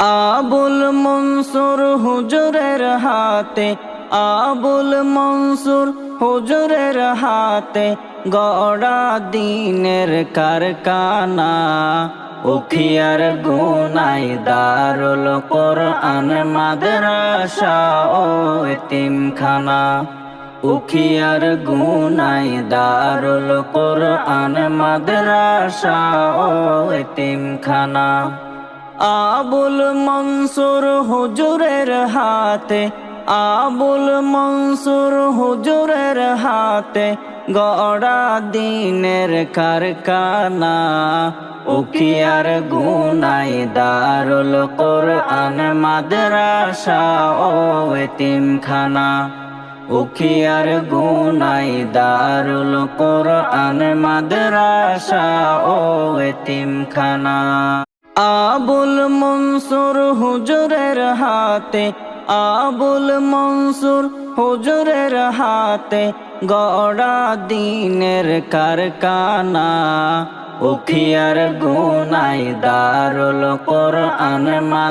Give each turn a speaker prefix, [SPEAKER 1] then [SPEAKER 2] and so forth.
[SPEAKER 1] আবুল মনসুর হুজুরের হাতে, আবুল মনসুর হুজুরের হাতে গড়া দিনের কারখানা। উখিয়ার গুনাই দারুল কোরআন মাদ্রাসা ও এতিমখানা। উখিয়ার গুনাই দারুল কোরআন মাদ্রাসা ও এতিমখানা। আবুল মনসুর হুজুরের হাতে, আবুল মনসুর হুজুরের হাতে গড়া দিনের কারখানা। উখিয়ার গুনাই দারুল কোরআন মাদ্রাসা ও এতিমখানা। উখিয়ার গুনাই দারুল কোরআন মাদ্রাসা ও এতিমখানা। আবুল মনসুর হুজুরের হাতে, আবুল মনসুর হুজুরের হাতে গড়া দিনের কারখানা। উখিয়ার গুনাই দারুল কোরআন